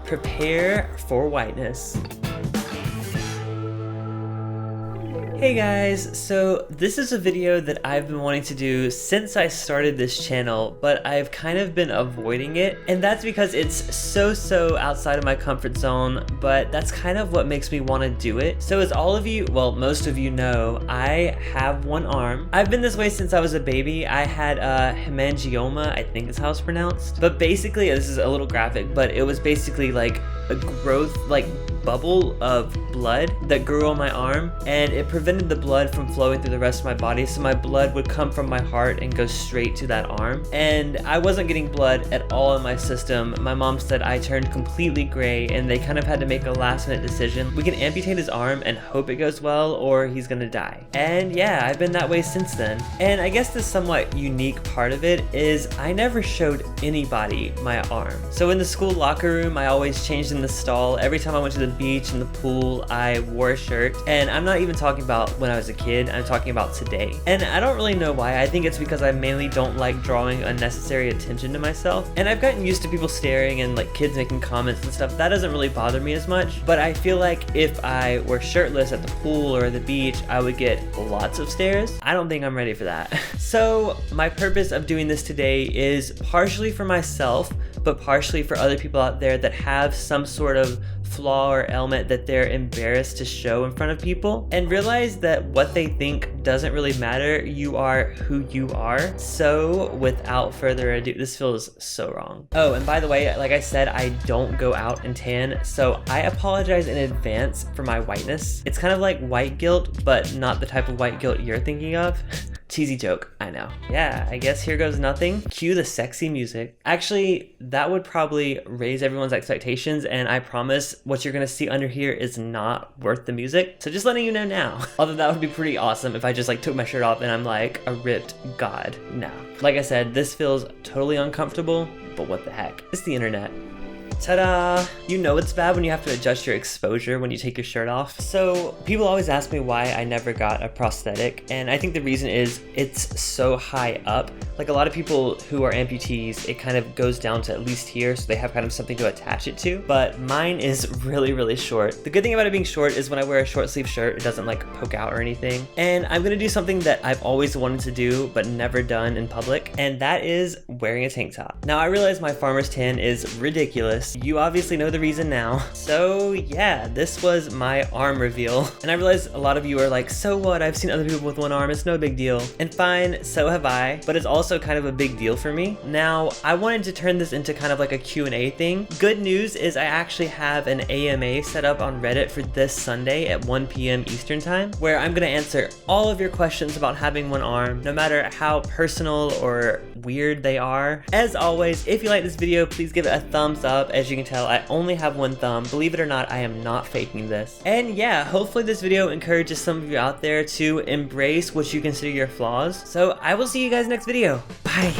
Prepare for whiteness. Hey guys, so this is a video that I've been wanting to do since I started this channel, but I've kind of been avoiding it, and that's because it's so outside of my comfort zone, but that's kind of what makes me want to do it. So as all of you, well, most of you know, I have one arm. I've been this way since I was a baby. I had a hemangioma, I think is how it's pronounced, but basically, this is a little graphic, but it was basically like a growth, like bubble of blood that grew on my arm, and it prevented the blood from flowing through the rest of my body, so my blood would come from my heart and go straight to that arm, and I wasn't getting blood at all in my system. My mom said I turned completely gray, and they kind of had to make a last-minute decision. We can amputate his arm and hope it goes well, or he's gonna die. And yeah, I've been that way since then. And I guess the somewhat unique part of it is I never showed anybody my arm. So in the school locker room, I always changed in the stall. Every time I went to the beach and the pool, I wore a shirt, and I'm not even talking about when I was a kid, I'm talking about today. And I don't really know why. I think it's because I mainly don't like drawing unnecessary attention to myself, and I've gotten used to people staring and like kids making comments and stuff. That doesn't really bother me as much, but I feel like if I were shirtless at the pool or the beach, I would get lots of stares. I don't think I'm ready for that. So my purpose of doing this today is partially for myself, but partially for other people out there that have some sort of flaw or ailment that they're embarrassed to show in front of people, and realize that what they think doesn't really matter. You are who you are. So without further ado, this feels so wrong. Oh, and by the way, like I said, I don't go out and tan, so I apologize in advance for my whiteness. It's kind of like white guilt, but not the type of white guilt you're thinking of. Cheesy joke, I know. Yeah, I guess here goes nothing. Cue the sexy music. Actually, that would probably raise everyone's expectations, and I promise what you're gonna see under here is not worth the music. So just letting you know now. Although that would be pretty awesome if I just like took my shirt off and I'm like a ripped god. No. Like I said, this feels totally uncomfortable, but what the heck? It's the internet. Ta-da! You know it's bad when you have to adjust your exposure when you take your shirt off. So people always ask me why I never got a prosthetic, and I think the reason is it's so high up. Like a lot of people who are amputees, it kind of goes down to at least here, so they have kind of something to attach it to, but mine is really short. The good thing about it being short is when I wear a short sleeve shirt, it doesn't like poke out or anything. And I'm gonna do something that I've always wanted to do but never done in public, and that is wearing a tank top. Now I realize my farmer's tan is ridiculous. You obviously know the reason now. So yeah, this was my arm reveal. And I realize a lot of you are like, so what? I've seen other people with one arm, it's no big deal. And fine, so have I, but it's also kind of a big deal for me. Now, I wanted to turn this into kind of like a Q&A thing. Good news is I actually have an AMA set up on Reddit for this Sunday at 1 p.m. Eastern time, where I'm gonna answer all of your questions about having one arm, no matter how personal or weird they are. As always, if you like this video, please give it a thumbs up. As you can tell, I only have one thumb. Believe it or not, I am not faking this. And yeah, hopefully this video encourages some of you out there to embrace what you consider your flaws. So I will see you guys next video. Bye.